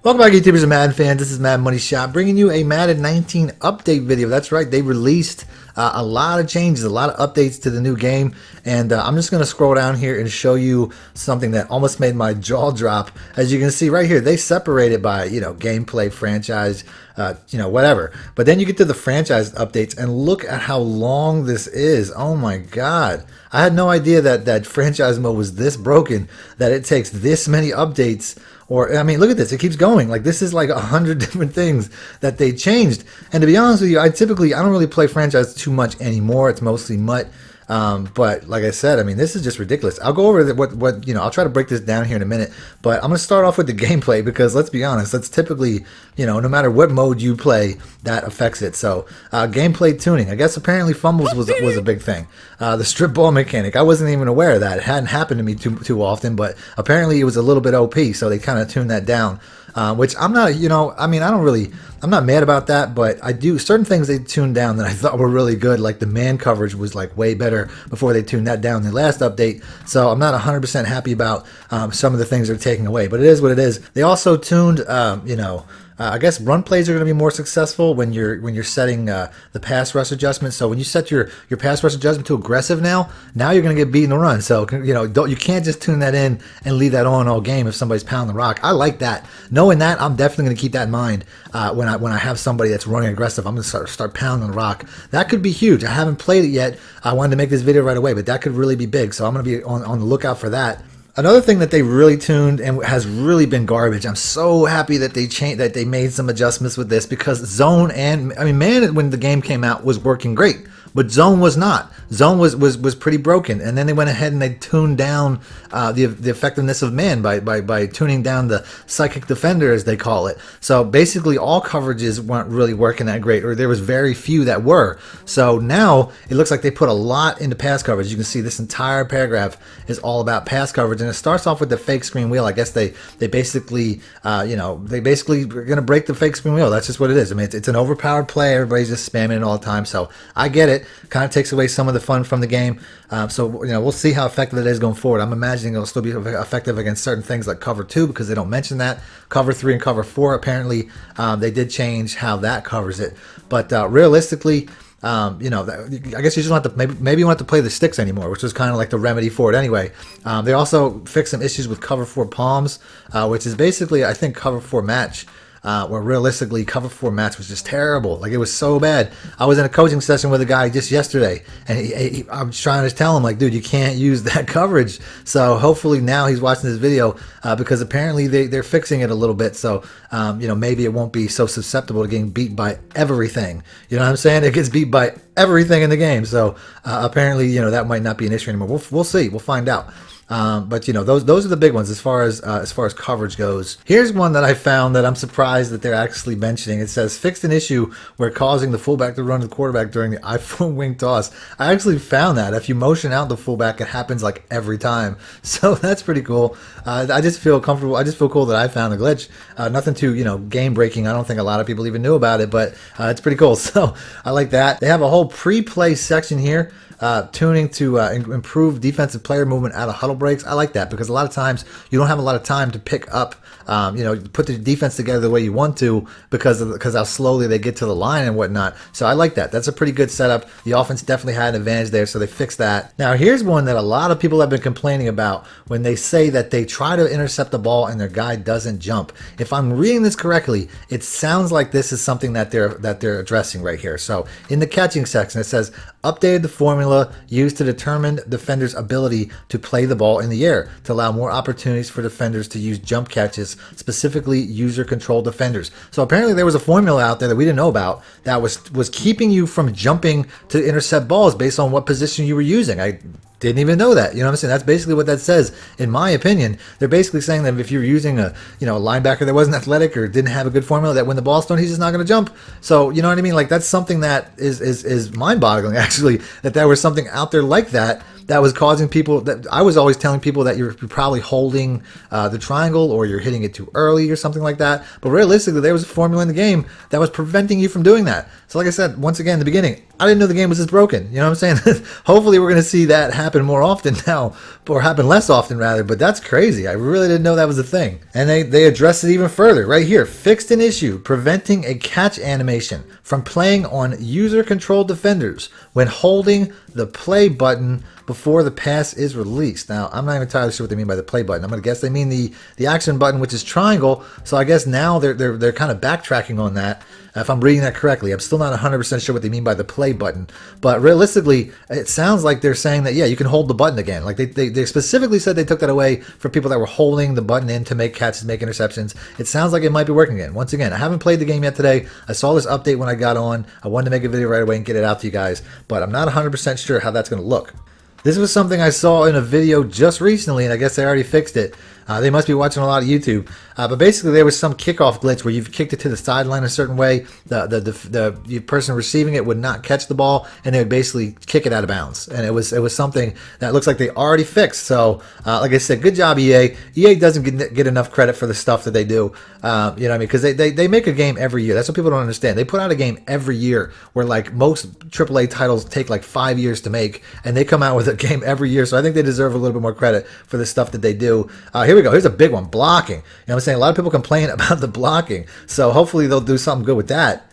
Welcome back, YouTubers and Madden fans. This is Madden Money Shot, bringing you a Madden 19 update video. That's right, they released a lot of changes, a lot of updates to the new game, and I'm just going to scroll down here and show you something that almost made my jaw drop. As you can see right here, they separate it by, gameplay, franchise, whatever. But then you get to the franchise updates, and look at how long this is. Oh my God. I had no idea that franchise mode was this broken, that it takes this many updates. Or, I mean, look at this. It keeps going. Like, this is like 100 different things that they changed. And to be honest with you, I don't really play franchise too much anymore. It's mostly MUT. But like I said, I mean, this is just ridiculous. I'll go over what I'll try to break this down here in a minute, but I'm going to start off with the gameplay because let's be honest, that's typically, no matter what mode you play, that affects it. So, gameplay tuning. I guess apparently fumbles was a big thing. The strip ball mechanic, I wasn't even aware of that. It hadn't happened to me too often, but apparently it was a little bit OP, so they kind of tuned that down. Which I'm not, I'm not mad about that, but I do, certain things they tuned down that I thought were really good, like the man coverage was like way better before they tuned that down in the last update, so I'm not 100% happy about some of the things they're taking away, but it is what it is. They also tuned, I guess run plays are going to be more successful when you're setting the pass rush adjustment. So when you set your pass rush adjustment to aggressive now you're going to get beat in the run. So you can't just tune that in and leave that on all game if somebody's pounding the rock. I like that. Knowing that, I'm definitely going to keep that in mind when I have somebody that's running aggressive. I'm going to start pounding the rock. That could be huge. I haven't played it yet. I wanted to make this video right away, but that could really be big. So I'm going to be on the lookout for that. Another thing that they really tuned and has really been garbage. I'm so happy that they made some adjustments with this, because zone and man, when the game came out, was working great, but zone was not. Zone was pretty broken, and then they went ahead and they tuned down the effectiveness of man by tuning down the psychic defender, as they call it. So basically all coverages weren't really working that great, or there was very few that were. So now it looks like they put a lot into pass coverage. You can see this entire paragraph is all about pass coverage, and it starts off with the fake screen wheel. I guess they basically are going to break the fake screen wheel. That's just what it is. I mean, it's an overpowered play. Everybody's just spamming it all the time. So I get it. Kind of takes away some of the fun from the game. So we'll see how effective it is going forward. I'm imagining it'll still be effective against certain things like cover 2, because they don't mention that. Cover 3 and cover 4, apparently they did change how that covers it. But realistically, I guess you just don't have to, maybe you don't have to play the sticks anymore, which was kind of like the remedy for it anyway. They also fixed some issues with cover 4 palms, which is basically, I think, cover 4 match. Where realistically cover 4 match was just terrible. Like, it was so bad. I was in a coaching session with a guy just yesterday, and I was trying to tell him, like, dude, you can't use that coverage. So hopefully now he's watching this video, because apparently they're fixing it a little bit. So maybe it won't be so susceptible to getting beat by everything. You know what I'm saying? It gets beat by everything in the game. So apparently that might not be an issue anymore. We'll see. We'll find out. But those are the big ones as far as coverage goes. Here's one that I found that I'm surprised that they're actually mentioning. It says fixed an issue where causing the fullback to run to the quarterback during the iPhone wing toss. I actually found that if you motion out the fullback, it happens like every time. So that's pretty cool. I just feel comfortable. I just feel cool that I found a glitch. Nothing too game breaking. I don't think a lot of people even knew about it, but it's pretty cool. So I like that. They have a whole pre-play section here. Tuning to improve defensive player movement out of huddle breaks. I like that, because a lot of times you don't have a lot of time to pick up, put the defense together the way you want to, because how slowly they get to the line and whatnot. So I like that. That's a pretty good setup. The offense definitely had an advantage there, so they fixed that. Now here's one that a lot of people have been complaining about, when they say that they try to intercept the ball and their guy doesn't jump. If I'm reading this correctly, it sounds like this is something that they're addressing right here. So in the catching section, it says updated the formula used to determine defenders' ability to play the ball in the air to allow more opportunities for defenders to use jump catches, specifically user-controlled defenders. So apparently there was a formula out there that we didn't know about that was keeping you from jumping to intercept balls based on what position you were using. I didn't even know that. You know what I'm saying? That's basically what that says, in my opinion. They're basically saying that if you're using a linebacker that wasn't athletic or didn't have a good formula, that when the ball's thrown, he's just not going to jump. So you know what I mean? Like, that's something that is mind-boggling, actually, that there was something out there like that was causing people, that I was always telling people that you're probably holding the triangle, or you're hitting it too early or something like that. But realistically, there was a formula in the game that was preventing you from doing that. So like I said, once again in the beginning, I didn't know the game was this broken. You know what I'm saying? Hopefully we're going to see that happen more often now, or happen less often rather, but that's crazy. I really didn't know that was a thing. And they addressed it even further right here. Fixed an issue preventing a catch animation from playing on user-controlled defenders when holding the play button before the pass is released. Now, I'm not even entirely sure what they mean by the play button. I'm going to guess they mean the action button, which is triangle. So I guess now they're kind of backtracking on that. If I'm reading that correctly, I'm still not 100% sure what they mean by the play button. But realistically, it sounds like they're saying that, yeah, you can hold the button again. Like they specifically said they took that away for people that were holding the button in to make catches, make interceptions. It sounds like it might be working again. Once again, I haven't played the game yet today. I saw this update when I got on. I wanted to make a video right away and get it out to you guys. But I'm not 100% sure how that's going to look. This was something I saw in a video just recently, and I guess they already fixed it. They must be watching a lot of YouTube. But basically, there was some kickoff glitch where you've kicked it to the sideline a certain way. The person receiving it would not catch the ball, and they would basically kick it out of bounds. And it was something that looks like they already fixed. So, like I said, good job, EA. EA doesn't get enough credit for the stuff that they do. You know what I mean? Because they make a game every year. That's what people don't understand. They put out a game every year where, like, most AAA titles take, like, 5 years to make, and they come out with a game every year. So I think they deserve a little bit more credit for the stuff that they do. Here we go. Here's a big one, blocking. You know what I'm saying? A lot of people complain about the blocking. So hopefully they'll do something good with that.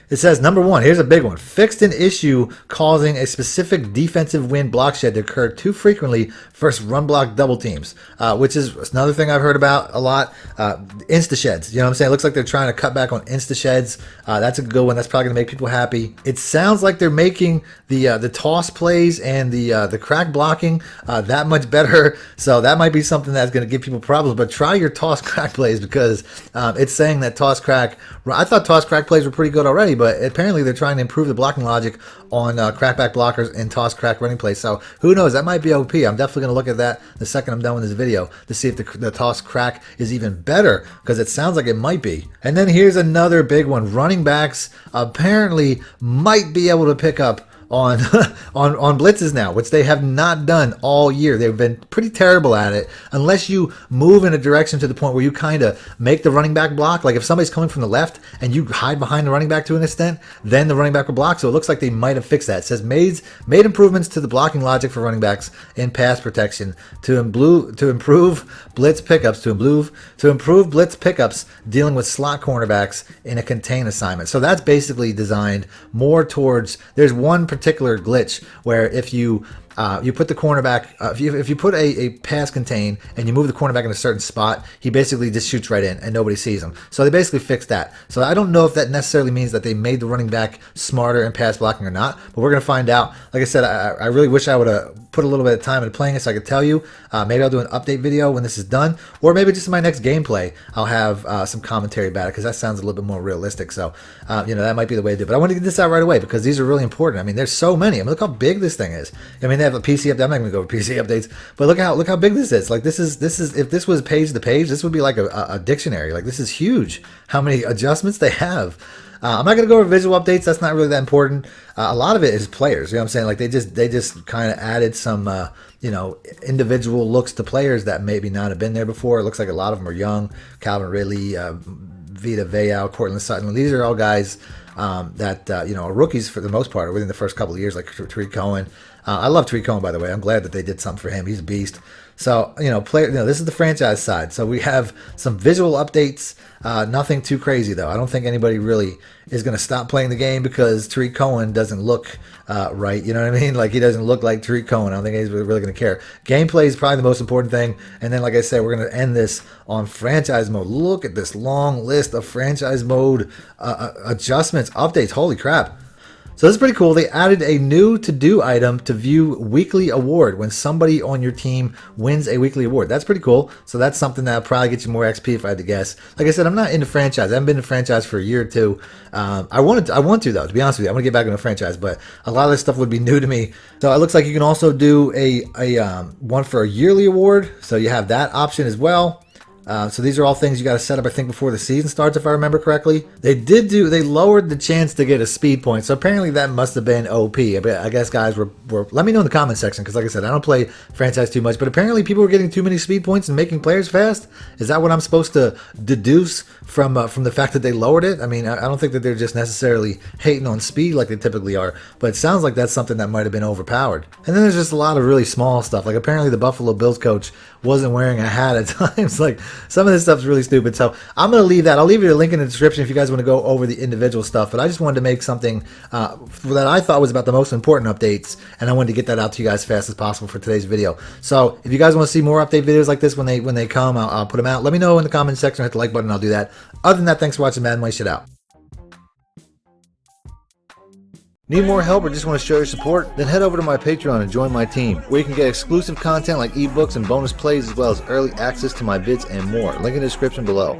It says, number one, here's a big one. Fixed an issue causing a specific defensive win block shed to occur too frequently versus run block double teams, which is another thing I've heard about a lot. Insta sheds. You know what I'm saying? It looks like they're trying to cut back on insta sheds. That's a good one. That's probably going to make people happy. It sounds like they're making the toss plays and the crack blocking that much better. So that might be something that's going to give people problems. But try your toss crack plays because it's saying that toss crack. I thought toss crack plays were pretty good already, but apparently they're trying to improve the blocking logic on crackback blockers and toss crack running plays. So who knows? That might be OP. I'm definitely going to look at that the second I'm done with this video to see if the toss crack is even better, because it sounds like it might be. And then here's another big one. Running backs apparently might be able to pick up on on blitzes now, which they have not done all year. They've been pretty terrible at it unless you move in a direction to the point where you kind of make the running back block. Like if somebody's coming from the left and you hide behind the running back to an extent, then the running back will block. So it looks like they might have fixed that. It says made improvements to the blocking logic for running backs in pass protection to improve blitz pickups dealing with slot cornerbacks in a contain assignment. So that's basically designed more towards, there's one particular glitch where if you put the cornerback, if you put a pass contain and you move the cornerback in a certain spot, he basically just shoots right in and nobody sees him. So they basically fixed that. So I don't know if that necessarily means that they made the running back smarter in pass blocking or not, but we're going to find out. Like I said, I really wish I would have put a little bit of time into playing it so I could tell you. Maybe I'll do an update video when this is done, or maybe just in my next gameplay, I'll have some commentary about it, because that sounds a little bit more realistic. So, that might be the way to do it. But I want to get this out right away because these are really important. I mean, there's so many. I mean, look how big this thing is. I mean, they have a PC update. I'm not going to go over PC updates, but look how big this is. Like this is if this was page to page, this would be like a dictionary. Like this is huge. How many adjustments they have. I'm not going to go over visual updates. That's not really that important. A lot of it is players. You know what I'm saying? Like they just kind of added some, individual looks to players that maybe not have been there before. It looks like a lot of them are young. Calvin Ridley, Vita Vea, Cortland Sutton. These are all guys that are rookies for the most part, or within the first couple of years, like Tariq Cohen. I love Tariq Cohen, by the way. I'm glad that they did something for him. He's a beast. So, this is the franchise side. So we have some visual updates. Nothing too crazy, though. I don't think anybody really is going to stop playing the game because Tariq Cohen doesn't look right. You know what I mean? Like, he doesn't look like Tariq Cohen. I don't think anybody's really going to care. Gameplay is probably the most important thing. And then, like I said, we're going to end this on franchise mode. Look at this long list of franchise mode adjustments, updates. Holy crap. So this is pretty cool. They added a new to-do item to view weekly award when somebody on your team wins a weekly award. That's pretty cool. So that's something that'll probably get you more XP if I had to guess. Like I said, I'm not into franchise. I haven't been to franchise for a year or two. I want to though, to be honest with you. I want to get back into a franchise, but a lot of this stuff would be new to me. So it looks like you can also do a one for a yearly award. So you have that option as well. So these are all things you got to set up, I think, before the season starts, if I remember correctly. They lowered the chance to get a speed point, so apparently that must have been OP. I guess guys were let me know in the comment section, because like I said, I don't play franchise too much, but apparently people were getting too many speed points and making players fast. Is that what I'm supposed to deduce from the fact that they lowered it? I mean, I don't think that they're just necessarily hating on speed like they typically are, but it sounds like that's something that might have been overpowered. And then there's just a lot of really small stuff, like apparently the Buffalo Bills coach wasn't wearing a hat at times. Like, some of this stuff's really stupid. So I'm going to leave that. I'll leave you a link in the description if you guys want to go over the individual stuff. But I just wanted to make something that I thought was about the most important updates, and I wanted to get that out to you guys as fast as possible for today's video. So if you guys want to see more update videos like this when they come, I'll put them out. Let me know in the comment section. Hit the like button. I'll do that. Other than that, thanks for watching Madden Money Shot out. Need more help or just want to show your support? Then head over to my Patreon and join my team, where you can get exclusive content like ebooks and bonus plays, as well as early access to my vids and more. Link in the description below.